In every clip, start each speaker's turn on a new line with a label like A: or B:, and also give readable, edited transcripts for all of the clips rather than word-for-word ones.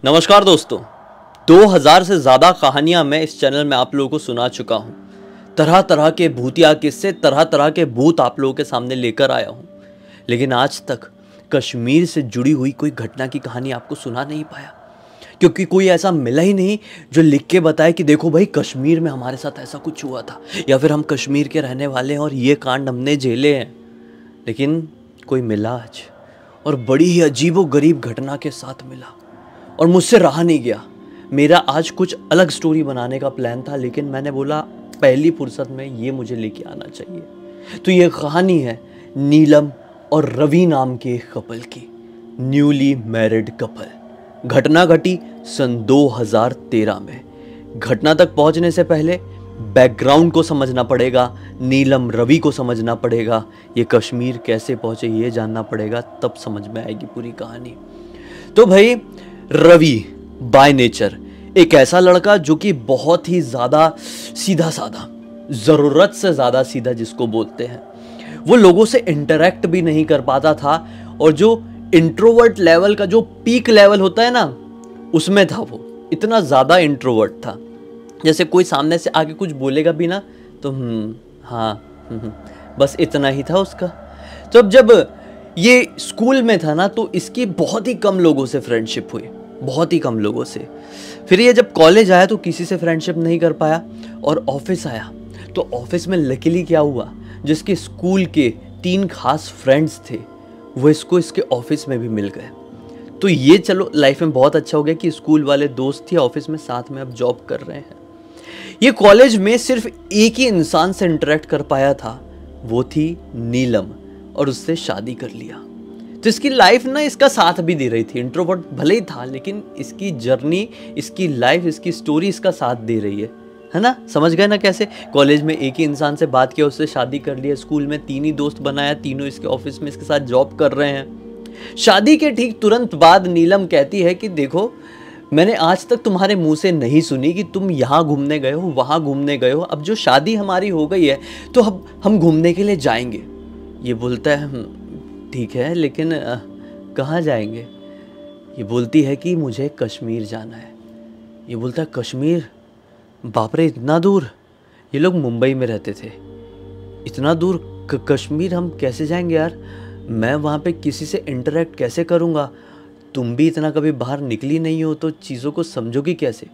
A: नमस्कार दोस्तों। 2000 से ज़्यादा कहानियां मैं इस चैनल में आप लोगों को सुना चुका हूं। तरह तरह के भूतिया किस्से, तरह तरह के भूत आप लोगों के सामने लेकर आया हूं, लेकिन आज तक कश्मीर से जुड़ी हुई कोई घटना की कहानी आपको सुना नहीं पाया, क्योंकि कोई ऐसा मिला ही नहीं जो लिख के बताए कि देखो भाई कश्मीर में हमारे साथ ऐसा कुछ हुआ था, या फिर हम कश्मीर के रहने वाले हैं और ये कांड हमने झेले हैं। लेकिन कोई मिला आज, और बड़ी ही अजीबोगरीब घटना के साथ मिला, और मुझसे रहा नहीं गया। मेरा आज कुछ अलग स्टोरी बनाने का प्लान था, लेकिन मैंने बोला पहली फुर्सत में ये मुझे लेके आना चाहिए। तो ये कहानी है नीलम और रवि नाम के एक कपल की, न्यूली मैरिड कपल। घटना घटी सन 2013 में। घटना तक पहुंचने से पहले बैकग्राउंड को समझना पड़ेगा, नीलम रवि को समझना पड़ेगा, ये कश्मीर कैसे पहुंचे ये जानना पड़ेगा, तब समझ में आएगी पूरी कहानी। तो भाई रवि बाय नेचर एक ऐसा लड़का जो कि बहुत ही ज़्यादा सीधा साधा, ज़रूरत से ज़्यादा सीधा जिसको बोलते हैं। वो लोगों से इंटरेक्ट भी नहीं कर पाता था, और जो इंट्रोवर्ट लेवल का जो पीक लेवल होता है ना, उसमें था वो। इतना ज़्यादा इंट्रोवर्ट था, जैसे कोई सामने से आके कुछ बोलेगा भी ना तो बस इतना ही था उसका। तो अब जब ये स्कूल में था ना, तो इसकी बहुत ही कम लोगों से फ्रेंडशिप हुई, बहुत ही कम लोगों से। फिर ये जब कॉलेज आया तो किसी से फ्रेंडशिप नहीं कर पाया, और ऑफिस आया तो ऑफिस में लकीली क्या हुआ, जिसके स्कूल के 3 खास फ्रेंड्स थे वो इसको इसके ऑफिस में भी मिल गए। तो ये चलो लाइफ में बहुत अच्छा हो गया कि स्कूल वाले दोस्त थे, ऑफिस में साथ में अब जॉब कर रहे हैं। ये कॉलेज में सिर्फ एक ही इंसान से इंटरेक्ट कर पाया था, वो थी नीलम, और उससे शादी कर लिया। तो इसकी लाइफ ना इसका साथ भी दे रही थी। इंट्रोवर्ट भले ही था, लेकिन इसकी जर्नी, इसकी लाइफ, इसकी स्टोरी इसका साथ दे रही है ना। समझ गए ना कैसे? कॉलेज में एक ही इंसान से बात किया, उससे शादी कर लिया, स्कूल में 3 ही दोस्त बनाया, तीनों इसके ऑफिस में इसके साथ जॉब कर रहे हैं। शादी के ठीक तुरंत बाद नीलम कहती है कि देखो, मैंने आज तक तुम्हारे मुंह से नहीं सुनी कि तुम यहाँ घूमने गए हो, वहाँ घूमने गए हो। अब जो शादी हमारी हो गई है तो हम घूमने के लिए जाएंगे। ये बोलता है ठीक है, लेकिन कहाँ जाएंगे? ये बोलती है कि मुझे कश्मीर जाना है। ये बोलता है कश्मीर? बाप रे, इतना दूर? ये लोग मुंबई में रहते थे, इतना दूर कश्मीर हम कैसे जाएंगे यार? मैं वहाँ पे किसी से इंटरेक्ट कैसे करूँगा? तुम भी इतना कभी बाहर निकली नहीं हो, तो चीज़ों को समझोगी कैसे?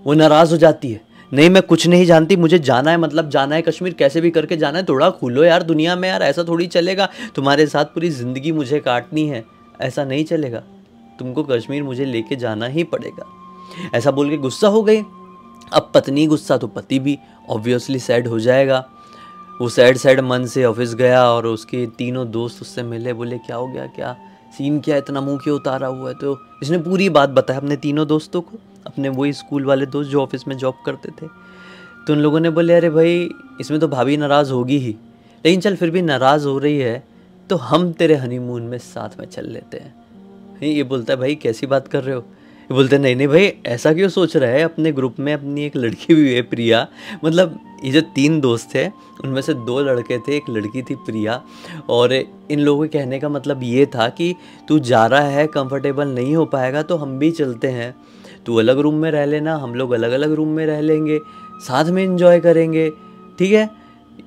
A: वो नाराज़ हो जाती है, नहीं मैं कुछ नहीं जानती, मुझे जाना है, मतलब जाना है कश्मीर, कैसे भी करके जाना है। थोड़ा खुलो यार दुनिया में यार, ऐसा थोड़ी चलेगा। तुम्हारे साथ पूरी ज़िंदगी मुझे काटनी है, ऐसा नहीं चलेगा। तुमको कश्मीर मुझे लेके जाना ही पड़ेगा। ऐसा बोल के गुस्सा हो गई। अब पत्नी गुस्सा तो पति भी ऑब्वियसली सैड हो जाएगा। वो सैड मन से ऑफिस गया, और उसके तीनों दोस्त उससे मिले। बोले क्या हो गया, क्या सीन, क्या इतना मुंह क्यों उतारा हुआ है? तो इसने पूरी बात बताया अपने तीनों दोस्तों को, अपने वही स्कूल वाले दोस्त जो ऑफिस में जॉब करते थे। तो उन लोगों ने बोले अरे भाई, इसमें तो भाभी नाराज़ होगी ही, लेकिन चल फिर भी नाराज़ हो रही है तो हम तेरे हनीमून में साथ में चल लेते हैं। ये बोलता है भाई कैसी बात कर रहे हो? ये बोलते हैं नहीं भाई, ऐसा क्यों सोच रहा है? अपने ग्रुप में अपनी एक लड़की भी है, प्रिया। मतलब ये जो 3 दोस्त थे उनमें से 2 लड़के थे, एक लड़की थी प्रिया। और इन लोगों के कहने का मतलब ये था कि तू जा रहा है, कंफर्टेबल नहीं हो पाएगा तो हम भी चलते हैं, तू अलग रूम में रह लेना, हम लोग अलग अलग रूम में रह लेंगे, साथ में एंजॉय करेंगे, ठीक है?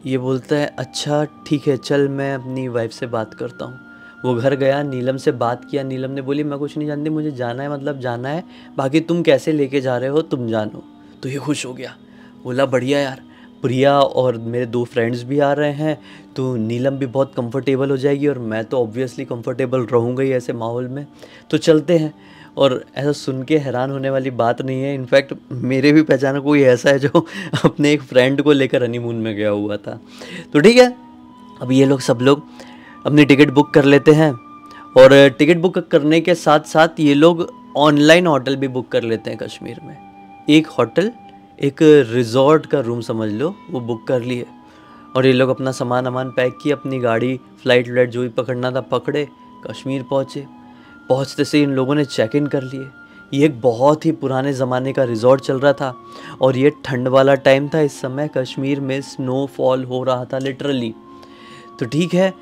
A: ये बोलता है अच्छा ठीक है, चल मैं अपनी वाइफ से बात करता हूँ। वो घर गया, नीलम से बात किया। नीलम ने बोली मैं कुछ नहीं जानती, मुझे जाना है, मतलब जाना है, बाकी तुम कैसे लेके जा रहे हो तुम जानो। तो ये खुश हो गया, बोला बढ़िया यार, प्रिया और मेरे 2 फ्रेंड्स भी आ रहे हैं, तो नीलम भी बहुत कंफर्टेबल हो जाएगी, और मैं तो ऑब्वियसली कंफर्टेबल रहूँगा ही ऐसे माहौल में, तो चलते हैं। और ऐसा सुन के हैरान होने वाली बात नहीं है, इनफैक्ट मेरे भी पहचान कोई ऐसा है जो अपने एक फ्रेंड को लेकर हनीमून में गया हुआ था। तो ठीक है, अब ये लोग सब लोग अपनी टिकट बुक कर लेते हैं, और टिकट बुक करने के साथ साथ ये लोग ऑनलाइन होटल भी बुक कर लेते हैं कश्मीर में। एक होटल, एक रिजॉर्ट का रूम समझ लो, वो बुक कर लिए, और ये लोग अपना सामान पैक किए, अपनी गाड़ी, फ्लाइट जो भी पकड़ना था पकड़े, कश्मीर पहुँचे। पहुँचते से इन लोगों ने चेक इन कर लिए। ये एक बहुत ही पुराने ज़माने का रिजॉर्ट चल रहा था, और ये ठंड वाला टाइम था। इस समय कश्मीर में स्नोफॉल हो रहा था लिटरली। तो ठीक है,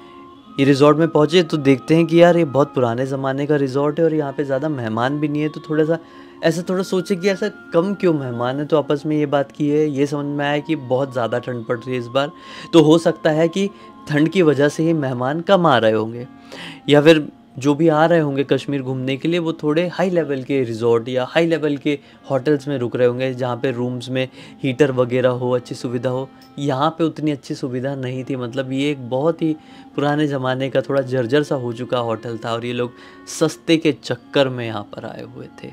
A: ये रिजॉर्ट में पहुँचे तो देखते हैं कि यार ये बहुत पुराने ज़माने का रिजॉर्ट है, और यहाँ पे ज़्यादा मेहमान भी नहीं है, तो थोड़ा सा ऐसा थोड़ा सोचे कि ऐसा कम क्यों मेहमान है, तो आपस में ये बात की है। ये समझ में आया कि बहुत ज़्यादा ठंड पड़ रही है इस बार, तो हो सकता है कि ठंड की वजह से ही मेहमान कम आ रहे होंगे, या फिर जो भी आ रहे होंगे कश्मीर घूमने के लिए वो थोड़े हाई लेवल के रिजॉर्ट या हाई लेवल के होटल्स में रुक रहे होंगे, जहाँ पे रूम्स में हीटर वगैरह हो, अच्छी सुविधा हो। यहाँ पे उतनी अच्छी सुविधा नहीं थी, मतलब ये एक बहुत ही पुराने ज़माने का थोड़ा जर्जर सा हो चुका होटल था, और ये लोग सस्ते के चक्कर में यहाँ पर आए हुए थे।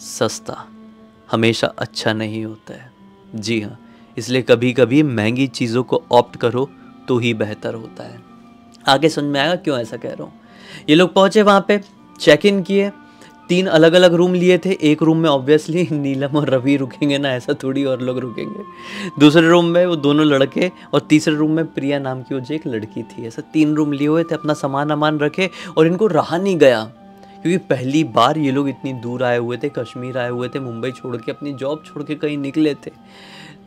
A: सस्ता हमेशा अच्छा नहीं होता है, जी हाँ, इसलिए कभी कभी महंगी चीज़ों को ऑप्ट करो तो ही बेहतर होता है। आगे समझ में आएगा क्यों ऐसा कह रहा हूँ। ये लोग पहुँचे वहाँ पे, चेक इन किए, 3 अलग अलग रूम लिए थे। एक रूम में ऑब्वियसली नीलम और रवि रुकेंगे ना, ऐसा थोड़ी और लोग रुकेंगे। दूसरे रूम में वो दोनों लड़के, और तीसरे रूम में प्रिया नाम की वो जो एक लड़की थी। ऐसा 3 रूम लिए हुए थे, अपना सामान अमान रखे, और इनको रहा नहीं गया, क्योंकि पहली बार ये लोग इतनी दूर आए हुए थे, कश्मीर आए हुए थे, मुंबई छोड़ के, अपनी जॉब छोड़ के कहीं निकले थे।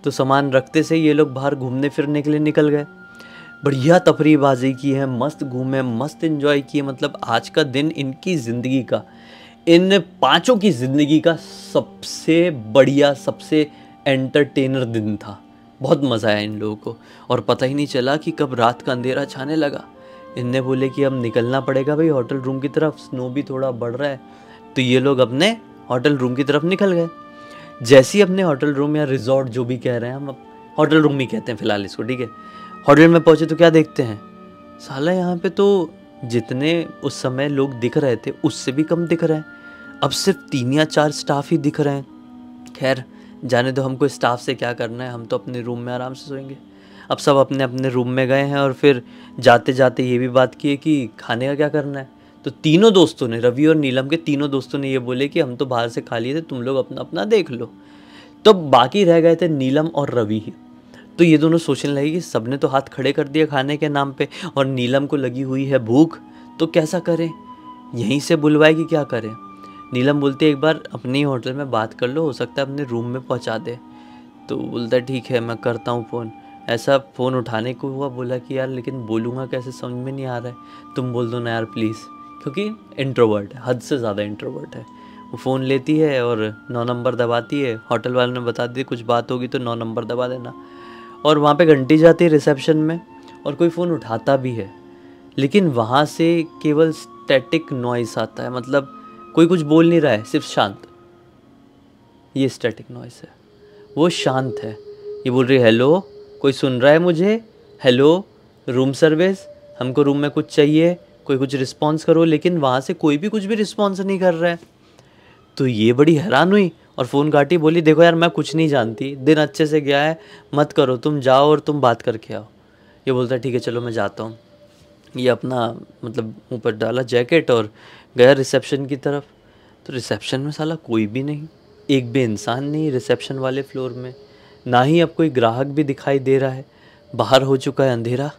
A: तो सामान रखते से ये लोग बाहर घूमने फिरने के लिए निकल गए। बढ़िया तफरीहबाजी की है, मस्त घूमे, मस्त एंजॉय किए। मतलब आज का दिन इनकी ज़िंदगी का, इन 5 की ज़िंदगी का सबसे बढ़िया, सबसे एंटरटेनर दिन था। बहुत मज़ा आया इन लोगों को, और पता ही नहीं चला कि कब रात का अंधेरा छाने लगा। इनने बोले कि अब निकलना पड़ेगा भाई होटल रूम की तरफ, स्नो भी थोड़ा बढ़ रहा है। तो ये लोग अपने होटल रूम की तरफ निकल गए। जैसे ही अपने होटल रूम या रिजॉर्ट जो भी कह रहे हैं, हम होटल रूम ही कहते हैं फ़िलहाल इसको, ठीक है। होटल में पहुँचे तो क्या देखते हैं, साला यहाँ पे तो जितने उस समय लोग दिख रहे थे उससे भी कम दिख रहे हैं। अब सिर्फ 3 या 4 स्टाफ ही दिख रहे हैं। खैर जाने दो, हमको स्टाफ से क्या करना है, हम तो अपने रूम में आराम से सोएंगे। अब सब अपने अपने रूम में गए हैं, और फिर जाते जाते ये भी बात की है कि खाने का क्या करना है। तो तीनों दोस्तों ने, रवि और नीलम के तीनों दोस्तों ने ये बोले कि हम तो बाहर से खा लिए थे, तुम लोग अपना अपना देख लो। तो बाकी रह गए थे नीलम और रवि ही। तो ये दोनों सोचने लगे कि सबने तो हाथ खड़े कर दिए खाने के नाम पे, और नीलम को लगी हुई है भूख, तो कैसा करें, यहीं से बुलवाए कि क्या करें। नीलम बोलती है एक बार अपने ही होटल में बात कर लो, हो सकता है अपने रूम में पहुंचा दे। तो बोलता है ठीक है मैं करता हूँ फ़ोन। ऐसा फ़ोन उठाने को हुआ, बोला कि यार लेकिन बोलूँगा कैसे, समझ में नहीं आ रहा है, तुम बोल दो ना यार प्लीज़, क्योंकि इंट्रोवर्ट है, हद से ज़्यादा इंट्रोवर्ट है। वो फ़ोन लेती है और 9 नंबर दबाती है। होटल वाले ने बता दिया कुछ बात होगी तो 9 नंबर दबा देना। और वहाँ पे घंटी जाती है रिसेप्शन में, और कोई फ़ोन उठाता भी है, लेकिन वहाँ से केवल स्टैटिक नॉइस आता है, मतलब कोई कुछ बोल नहीं रहा है, सिर्फ शांत। ये स्टैटिक नॉइस है, वो शांत है। ये बोल रही है हेलो, कोई सुन रहा है मुझे, हेलो रूम सर्विस, हमको रूम में कुछ चाहिए, कोई कुछ रिस्पॉन्स करो। लेकिन वहाँ से कोई भी कुछ भी रिस्पॉन्स नहीं कर रहा है। तो ये बड़ी हैरान हुई और फ़ोन काटी, बोली देखो यार मैं कुछ नहीं जानती, दिन अच्छे से गया है, मत करो, तुम जाओ और तुम बात करके आओ। ये बोलता है ठीक है चलो मैं जाता हूँ। ये अपना मतलब ऊपर डाला जैकेट और गया रिसेप्शन की तरफ। तो रिसेप्शन में साला कोई भी नहीं, एक भी इंसान नहीं रिसेप्शन वाले फ्लोर में, ना ही अब कोई ग्राहक भी दिखाई दे रहा है। बाहर हो चुका है अंधेरा,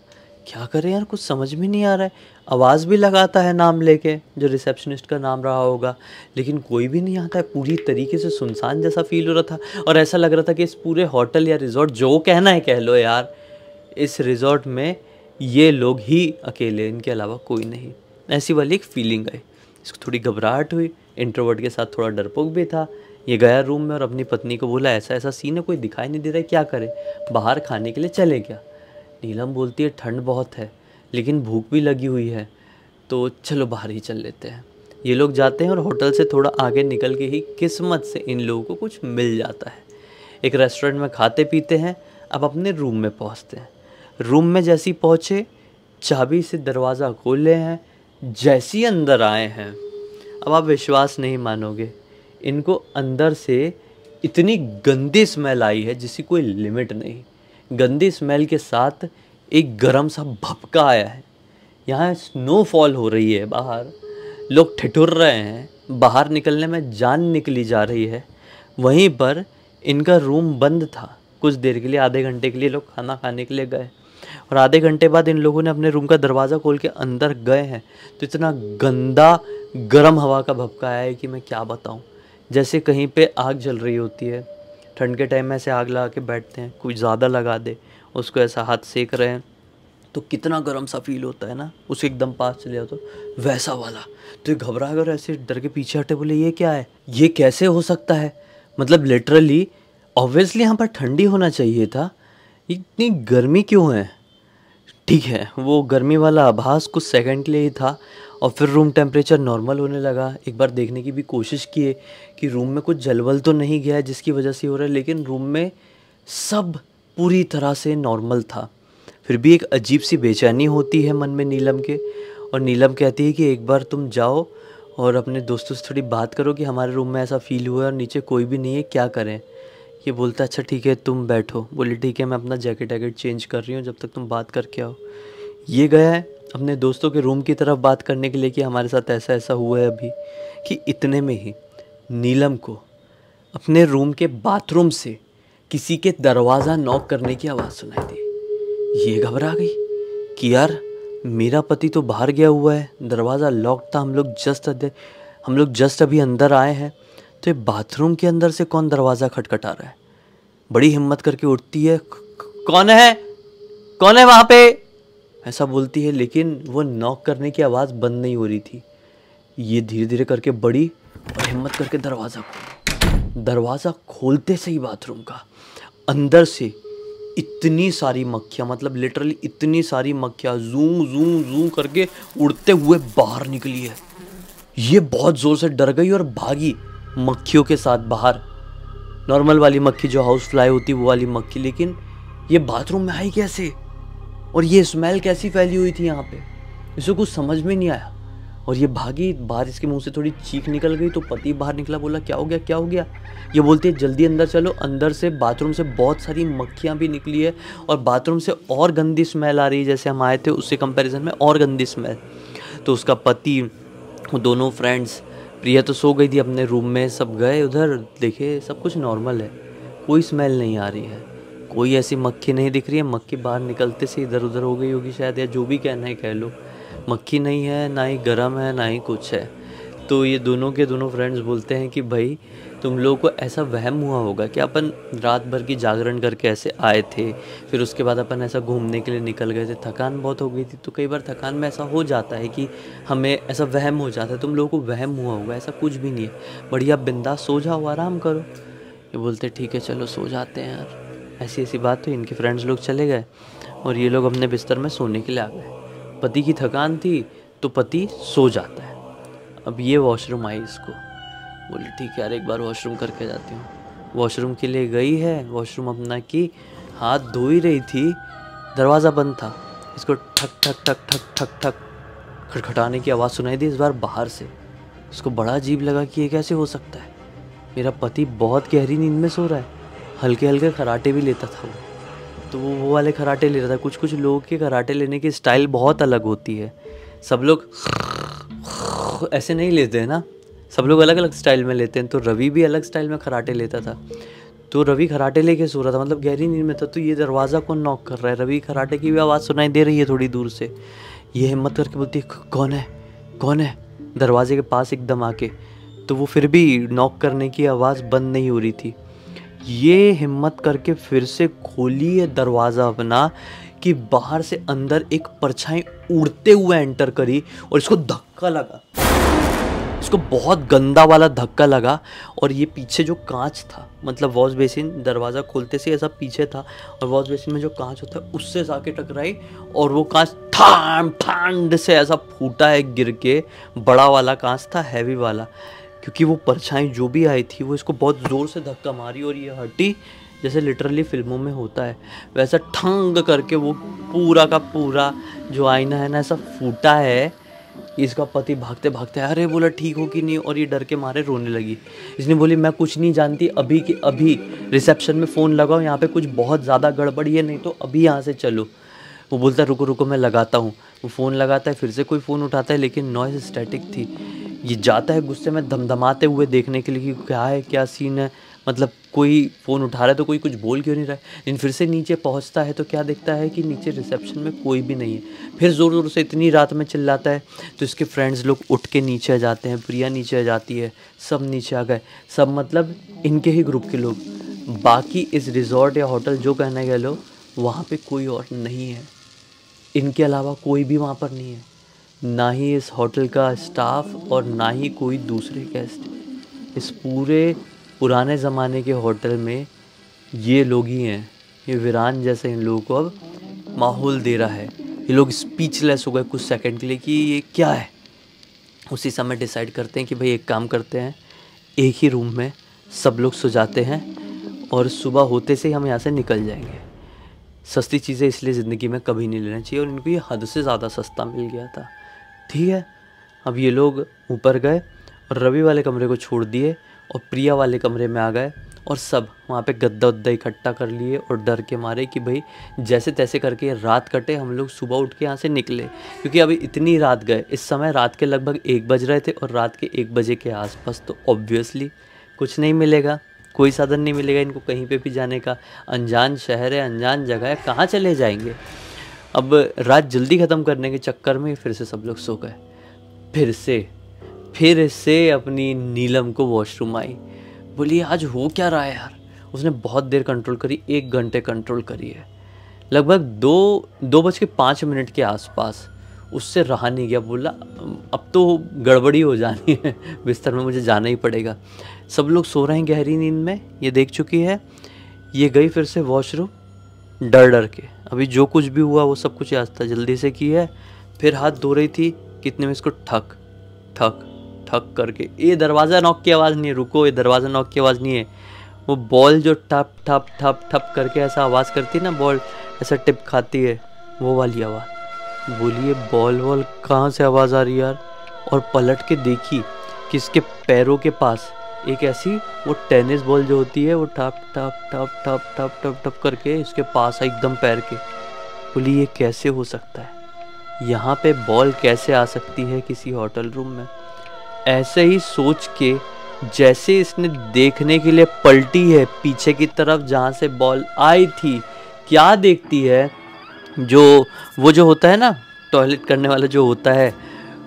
A: क्या करें यार, कुछ समझ में नहीं आ रहा है। आवाज़ भी लगाता है नाम लेके, जो रिसेप्शनिस्ट का नाम रहा होगा, लेकिन कोई भी नहीं आता है। पूरी तरीके से सुनसान जैसा फील हो रहा था, और ऐसा लग रहा था कि इस पूरे होटल या रिजॉर्ट, जो कहना है कह लो यार, इस रिजॉर्ट में ये लोग ही अकेले, इनके अलावा कोई नहीं। ऐसी वाली एक फीलिंग आई। इसको थोड़ी घबराहट हुई, इंट्रोवर्ट के साथ थोड़ा डरपोक भी था। ये गया रूम में और अपनी पत्नी को बोला ऐसा ऐसा सीन है, कोई दिखाई नहीं दे रहा है, क्या करे, बाहर खाने के लिए चले क्या। नीलम बोलती है ठंड बहुत है लेकिन भूख भी लगी हुई है, तो चलो बाहर ही चल लेते हैं। ये लोग जाते हैं और होटल से थोड़ा आगे निकल के ही किस्मत से इन लोगों को कुछ मिल जाता है। एक रेस्टोरेंट में खाते पीते हैं, अब अपने रूम में पहुंचते हैं। रूम में जैसे ही पहुँचे, चाबी से दरवाज़ा खोले हैं, जैसे ही अंदर आए हैं, अब आप विश्वास नहीं मानोगे, इनको अंदर से इतनी गंदी स्मेल आई है जिसकी कोई लिमिट नहीं। गंदी स्मेल के साथ एक गरम सा भपका आया है। यहाँ स्नोफॉल हो रही है, बाहर लोग ठिठुर रहे हैं, बाहर निकलने में जान निकली जा रही है। वहीं पर इनका रूम बंद था कुछ देर के लिए, आधे घंटे के लिए लोग खाना खाने के लिए गए, और आधे घंटे बाद इन लोगों ने अपने रूम का दरवाज़ा खोल के अंदर गए हैं तो इतना गंदा गर्म हवा का भपका आया है कि मैं क्या बताऊँ। जैसे कहीं पे आग जल रही होती है, ठंड के टाइम में ऐसे आग लगा के बैठते हैं, कुछ ज़्यादा लगा दे, उसको ऐसा हाथ सेक रहे हैं, तो कितना गर्म सा फील होता है ना, उसके एकदम पास चले जाओ तो वैसा वाला। तो ये घबरा कर ऐसे डर के पीछे हटे, बोले ये क्या है, ये कैसे हो सकता है। मतलब लिटरली ऑब्वियसली यहाँ पर ठंडी होना चाहिए था, इतनी गर्मी क्यों है। ठीक है, वो गर्मी वाला आभास कुछ सेकंड के लिए ही था और फिर रूम टेम्परेचर नॉर्मल होने लगा। एक बार देखने की भी कोशिश किए कि रूम में कुछ जलवल तो नहीं गया है जिसकी वजह से हो रहा है, लेकिन रूम में सब पूरी तरह से नॉर्मल था। फिर भी एक अजीब सी बेचैनी होती है मन में नीलम के, और नीलम कहती है कि एक बार तुम जाओ और अपने दोस्तों से थोड़ी बात करो कि हमारे रूम में ऐसा फील हुआ है और नीचे कोई भी नहीं है, क्या करें। ये बोलता अच्छा ठीक है तुम बैठो। बोली ठीक है मैं अपना जैकेट वैकेट चेंज कर रही हूँ जब तक तुम बात करके आओ। ये गया है अपने दोस्तों के रूम की तरफ बात करने के लिए कि हमारे साथ ऐसा ऐसा हुआ है अभी, कि इतने में ही नीलम को अपने रूम के बाथरूम से किसी के दरवाज़ा नॉक करने की आवाज़ सुनाई दी। ये घबरा गई कि यार मेरा पति तो बाहर गया हुआ है, दरवाज़ा लॉक था, हम लोग जस्ट अभी अंदर आए हैं, तो ये बाथरूम के अंदर से कौन दरवाज़ा खटखटा रहा है। बड़ी हिम्मत करके उठती है, कौन है वहाँ पे, ऐसा बोलती है, लेकिन वो नॉक करने की आवाज़ बंद नहीं हो रही थी। ये धीरे धीरे करके बड़ी और हिम्मत करके दरवाज़ा खोलते से ही बाथरूम का अंदर से इतनी सारी मक्खियाँ, मतलब लिटरली इतनी सारी मक्खियाँ जूं जूं जूं करके उड़ते हुए बाहर निकली है। ये बहुत ज़ोर से डर गई और भागी मक्खियों के साथ बाहर। नॉर्मल वाली मक्खी जो हाउस फ्लाई होती वो वाली मक्खी, लेकिन ये बाथरूम में आई कैसे और ये स्मेल कैसी फैली हुई थी यहाँ पे, इसे कुछ समझ में नहीं आया। और ये भागी बाहर, इसके मुंह से थोड़ी चीख निकल गई तो पति बाहर निकला, बोला क्या हो गया। ये बोलती है जल्दी अंदर चलो। अंदर से बाथरूम से बहुत सारी मक्खियाँ भी निकली है और बाथरूम से और गंदी स्मेल आ रही है, जैसे हम आए थे उससे कंपैरिजन में और गंदी स्मेल। तो उसका पति, वो दोनों फ्रेंड्स, प्रिया तो सो गई थी अपने रूम में, सब गए उधर, देखे सब कुछ नॉर्मल है, कोई स्मेल नहीं आ रही है, कोई ऐसी मक्खी नहीं दिख रही है। मक्खी बाहर निकलते से इधर उधर हो गई होगी शायद, या जो भी कहना है कह लो। मक्खी नहीं है, ना ही गर्म है, ना ही कुछ है। तो ये दोनों के दोनों फ्रेंड्स बोलते हैं कि भाई तुम लोगों को ऐसा वहम हुआ होगा कि अपन रात भर की जागरण करके ऐसे आए थे, फिर उसके बाद अपन ऐसा घूमने के लिए निकल गए थे, थकान बहुत हो गई थी। तो कई बार थकान में ऐसा हो जाता है कि हमें ऐसा वहम हो जाता है, तुम लोगों को वहम हुआ होगा, ऐसा कुछ भी नहीं है, बढ़िया बिंदास सो जाओ, आराम करो। ये बोलते ठीक है चलो सो जाते हैं यार। ऐसी ऐसी बात तो इनके फ्रेंड्स लोग चले गए और ये लोग अपने बिस्तर में सोने के लिए आ गए। पति की थकान थी तो पति सो जाता है। अब ये वॉशरूम आई, इसको बोले ठीक है यार एक बार वॉशरूम करके जाती हूँ। वॉशरूम के लिए गई है, वॉशरूम अपना की हाथ धो ही रही थी, दरवाज़ा बंद था। इसको ठक ठक ठक ठक ठक ठक खटखटाने की आवाज़ सुनाई दी, इस बार बाहर से। इसको बड़ा अजीब लगा कि ये कैसे हो सकता है, मेरा पति बहुत गहरी नींद में सो रहा है। हल्के हल्के खराटे भी लेता था वो, तो वो वाले खराटे ले रहा था। कुछ कुछ लोगों के खराटे लेने की स्टाइल बहुत अलग होती है, सब लोग ऐसे नहीं लेते हैं ना, सब लोग अलग अलग स्टाइल में लेते हैं। तो रवि भी अलग स्टाइल में खराटे लेता था, तो रवि खराटे लेके सो रहा था, मतलब गहरी नींद में था। तो ये दरवाज़ा कौन नॉक कर रहा है, रवि खराटे की भी आवाज़ सुनाई दे रही है थोड़ी दूर से। ये हिम्मत करके बोलती है कौन है, दरवाजे के पास एकदम आके। तो वो फिर भी नॉक करने की आवाज़ बंद नहीं हो रही थी। ये हिम्मत करके फिर से खोली है दरवाज़ा अपना, कि बाहर से अंदर एक परछाई उड़ते हुए एंटर करी और इसको धक्का लगा, इसको बहुत गंदा वाला धक्का लगा। और ये पीछे जो कांच था, मतलब वॉश बेसिन, दरवाज़ा खोलते से ऐसा पीछे था और वॉश बेसिन में जो कांच होता है उससे जाके टकराई और वो कांच ठांड से ऐसा फूटा है गिर के। बड़ा वाला कांच था, हैवी वाला, क्योंकि वो परछाई जो भी आई थी वो इसको बहुत ज़ोर से धक्का मारी और ये हटी, जैसे लिटरली फिल्मों में होता है वैसा ठंग करके वो पूरा का पूरा जो आईना है ना ऐसा फूटा है। इसका पति भागते भागते अरे बोला ठीक हो कि नहीं, और ये डर के मारे रोने लगी। इसने बोली मैं कुछ नहीं जानती, अभी के अभी रिसेप्शन में फ़ोन लगाओ, यहाँ पे कुछ बहुत ज़्यादा गड़बड़ी है, नहीं तो अभी यहाँ से चलो। वो बोलता है रुको रुको मैं लगाता हूँ। वो फ़ोन लगाता है, फिर से कोई फ़ोन उठाता है लेकिन नॉइज़ स्टैटिक थी। ये जाता है गुस्से में धमधमाते हुए देखने के लिए कि क्या है, क्या सीन है, मतलब कोई फ़ोन उठा रहा है तो कोई कुछ बोल क्यों नहीं रहा है। लेकिन फिर से नीचे पहुंचता है तो क्या देखता है कि नीचे रिसेप्शन में कोई भी नहीं है। फिर ज़ोर ज़ोर से इतनी रात में चिल्लाता है तो इसके फ्रेंड्स लोग उठ के नीचे आ जाते हैं, प्रिया नीचे आ जाती है, सब नीचे आ गए, सब मतलब इनके ही ग्रुप के लोग। बाकी इस रिजॉर्ट या होटल जो कहने गए लो वहाँ पे कोई और नहीं है। इनके अलावा कोई भी वहाँ पर नहीं है, ना ही इस होटल का स्टाफ और ना ही कोई दूसरे गेस्ट। इस पूरे पुराने ज़माने के होटल में ये लोग ही हैं। ये वीरान जैसे इन लोगों को अब माहौल दे रहा है। ये लोग स्पीचलेस हो गए कुछ सेकंड के लिए कि ये क्या है। उसी समय डिसाइड करते हैं कि भाई एक काम करते हैं, एक ही रूम में सब लोग सो जाते हैं और सुबह होते से हम यहाँ से निकल जाएंगे। सस्ती चीज़ें इसलिए ज़िंदगी में कभी नहीं लेना चाहिए, और इनको ये हद से ज़्यादा सस्ता मिल गया था। ठीक है, अब ये लोग ऊपर गए और रवि वाले कमरे को छोड़ दिए और प्रिया वाले कमरे में आ गए और सब वहाँ पे गद्दा उद्दा इकट्ठा कर लिए और डर के मारे कि भाई जैसे तैसे करके रात कटे, हम लोग सुबह उठ के यहाँ से निकले। क्योंकि अभी इतनी रात गए, इस समय रात के लगभग 1 बज रहे थे और रात के 1 बजे के आसपास तो ऑब्वियसली कुछ नहीं मिलेगा, कोई साधन नहीं मिलेगा इनको कहीं पे भी जाने का। अनजान शहर है, अनजान जगह है, कहाँ चले जाएंगे। अब रात जल्दी ख़त्म करने के चक्कर में फिर से सब लोग सो गए। फिर से अपनी नीलम को वॉशरूम आई, बोली आज हो क्या रहा है यार। उसने बहुत देर कंट्रोल करी, 1 घंटे कंट्रोल करी है, लगभग 2:05 के आसपास। उससे रहा नहीं गया, बोला अब तो गड़बड़ी हो जानी है, बिस्तर में मुझे जाना ही पड़ेगा। सब लोग सो रहे हैं गहरी नींद में, ये देख चुकी है। ये गई फिर से वॉशरूम डर के। अभी जो कुछ भी हुआ वो सब कुछ याद था, जल्दी से की है। फिर हाथ धो रही थी, कितने में इसको ठक ठक ठक करके, ये दरवाज़ा नॉक की आवाज़ नहीं है, रुको, ये दरवाज़ा नॉक की आवाज़ नहीं है, वो बॉल जो ठप ठप ठप ठप करके ऐसा आवाज़ करती है ना, बॉल ऐसा टिप खाती है, वो वाली आवाज़। बोलिए बॉल कहाँ से आवाज़ आ रही है यार। और पलट के देखी कि इसके पैरों के पास एक ऐसी वो टेनिस बॉल जो होती है वो टप टप टप टप टप टप टप करके इसके पास है एकदम पैर के। बोली ये कैसे हो सकता है, यहाँ पे बॉल कैसे आ सकती है किसी होटल रूम में। ऐसे ही सोच के जैसे इसने देखने के लिए पलटी है पीछे की तरफ जहाँ से बॉल आई थी, क्या देखती है, वो जो होता है ना टॉयलेट करने वाला जो होता है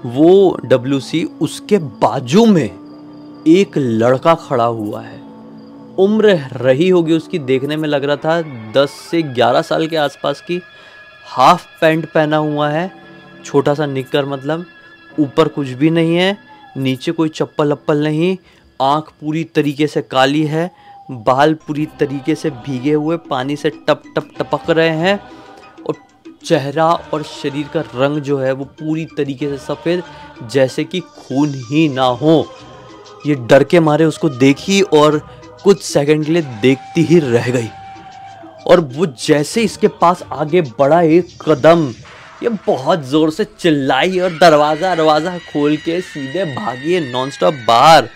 A: वो WC, उसके बाजू में एक लड़का खड़ा हुआ है। उम्र रही होगी उसकी, देखने में लग रहा था 10 से 11 साल के आसपास की। हाफ पैंट पहना हुआ है, छोटा सा निक्कर, मतलब ऊपर कुछ भी नहीं है, नीचे कोई चप्पल अप्पल नहीं। आँख पूरी तरीके से काली है, बाल पूरी तरीके से भीगे हुए पानी से टप टप टपक रहे हैं, और चेहरा और शरीर का रंग जो है वो पूरी तरीके से सफ़ेद, जैसे कि खून ही ना हो। ये डर के मारे उसको देखी और कुछ सेकंड के लिए देखती ही रह गई। और वो जैसे इसके पास आगे बढ़ा एक कदम, ये बहुत ज़ोर से चिल्लाई और दरवाज़ा खोल के सीधे भागी नॉन स्टॉप बाहर।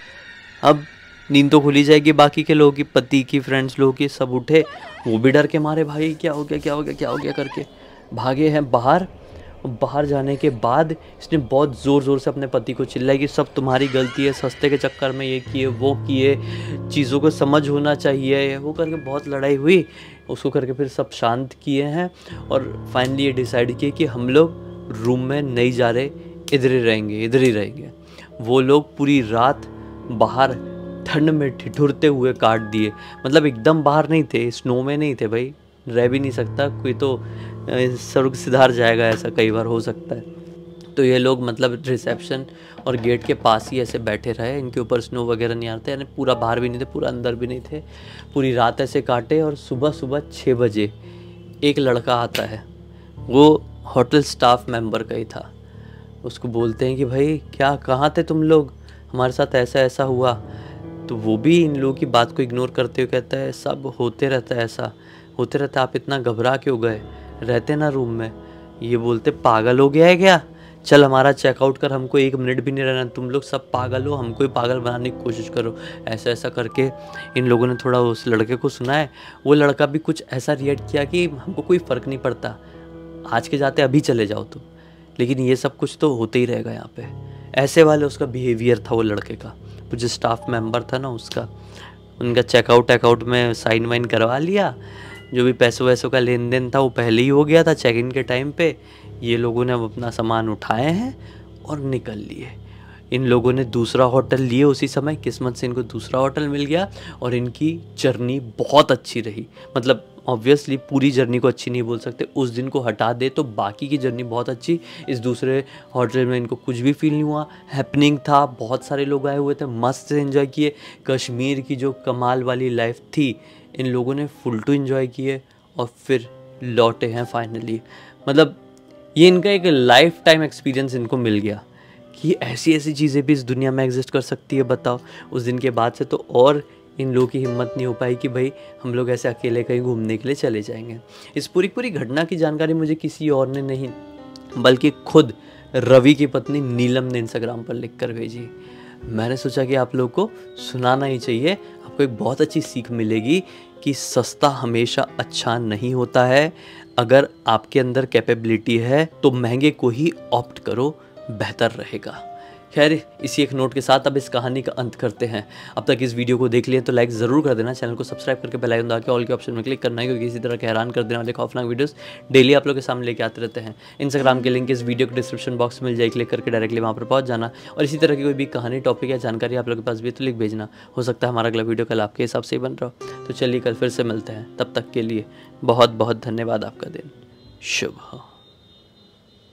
A: अब नींद तो खुली जाएगी बाकी के लोगों की, पति की, फ्रेंड्स लोगों की, सब उठे, वो भी डर के मारे भाई क्या हो गया करके भागे हैं बाहर। बाहर जाने के बाद इसने बहुत ज़ोर से अपने पति को चिल्लाई कि सब तुम्हारी गलती है, सस्ते के चक्कर में ये किए वो किए, चीज़ों को समझ होना चाहिए, वो करके बहुत लड़ाई हुई। उसको करके फिर सब शांत किए हैं और फाइनली ये डिसाइड किए कि हम लोग रूम में नहीं जा रहे, इधर ही रहेंगे। वो लोग पूरी रात बाहर ठंड में ठिठुरते हुए काट दिए, मतलब एकदम बाहर नहीं थे, स्नो में नहीं थे भाई, रह भी नहीं सकता कोई, तो स्वर्ग सिधार जाएगा ऐसा कई बार हो सकता है। तो ये लोग मतलब रिसेप्शन और गेट के पास ही ऐसे बैठे रहे, इनके ऊपर स्नो वगैरह नहीं आते, यानी पूरा बाहर भी नहीं थे पूरा अंदर भी नहीं थे, पूरी रात ऐसे काटे। और सुबह 6 बजे एक लड़का आता है, वो होटल स्टाफ मेंबर का ही था। उसको बोलते हैं कि भाई क्या कहाँ थे तुम लोग, हमारे साथ ऐसा हुआ। तो वो भी इन लोगों की बात को इग्नोर करते हुए कहता है सब होते रहता है, ऐसा होते रहता है, आप इतना घबरा क्यों गए, रहते ना रूम में। ये बोलते पागल हो गया है क्या, चल हमारा चेकआउट कर, हमको 1 मिनट भी नहीं रहना, तुम लोग सब पागल हो, हमको ही पागल बनाने की कोशिश करो। ऐसा करके इन लोगों ने थोड़ा उस लड़के को सुनाया। वो लड़का भी कुछ ऐसा रिएक्ट किया कि हमको कोई फ़र्क नहीं पड़ता, आज के जाते अभी चले जाओ तुम, लेकिन ये सब कुछ तो होते ही रहेगा यहाँ पे। ऐसे वाले उसका बिहेवियर था वो लड़के का, वो जो स्टाफ मेंबर था ना उसका। उनका चेकआउट में साइन वाइन करवा लिया, जो भी पैसों वैसों का लेन देन था वो पहले ही हो गया था चेक इन के टाइम पे। ये लोगों ने अब अपना सामान उठाए हैं और निकल लिए। इन लोगों ने दूसरा होटल लिए उसी समय, किस्मत से इनको दूसरा होटल मिल गया और इनकी जर्नी बहुत अच्छी रही। मतलब ऑब्वियसली पूरी जर्नी को अच्छी नहीं बोल सकते, उस दिन को हटा दे तो बाकी की जर्नी बहुत अच्छी। इस दूसरे होटल में इनको कुछ भी फील नहीं हुआ, हैपनिंग था, बहुत सारे लोग आए हुए थे, मस्त से एंजॉय किए। कश्मीर की जो कमाल वाली लाइफ थी इन लोगों ने फुल टू एंजॉय किए और फिर लौटे हैं फाइनली। मतलब ये इनका एक लाइफ टाइम एक्सपीरियंस इनको मिल गया कि ऐसी ऐसी चीज़ें भी इस दुनिया में एग्जिस्ट कर सकती है। बताओ, उस दिन के बाद से तो और इन लोगों की हिम्मत नहीं हो पाई कि भाई हम लोग ऐसे अकेले कहीं घूमने के लिए चले जाएंगे। इस पूरी घटना की जानकारी मुझे किसी और ने नहीं बल्कि खुद रवि की पत्नी नीलम ने इंस्टाग्राम पर लिख कर भेजी। मैंने सोचा कि आप लोग को सुनाना ही चाहिए, आपको एक बहुत अच्छी सीख मिलेगी कि सस्ता हमेशा अच्छा नहीं होता है। अगर आपके अंदर कैपेबिलिटी है तो महंगे को ही ऑप्ट करो, बेहतर रहेगा। खैर, इसी एक नोट के साथ अब इस कहानी का अंत करते हैं। अब तक इस वीडियो को देख लिए तो लाइक ज़रूर कर देना, चैनल को सब्सक्राइब करके बेल आइकन दबा के ऑल के ऑप्शन में क्लिक करना है, क्योंकि इसी तरह के हैरान कर देने वाले खौफनाक वीडियोस डेली आप लोग के सामने लेके आते रहते हैं। इंस्टाग्राम के लिंक इस वीडियो के डिस्क्रिप्शन बॉक्स में मिल जाए, क्लिक करके डायरेक्टली वहाँ पर पहुँच जाना। और इसी तरह की कोई भी कहानी, टॉपिक या जानकारी आप लोग के पास भी तो लिख भेजना। हो सकता है हमारा अगला वीडियो कल आपके हिसाब से ही बन रहा हो। तो चलिए कल फिर से मिलते हैं, तब तक के लिए बहुत बहुत धन्यवाद। आपका दिन शुभ हो।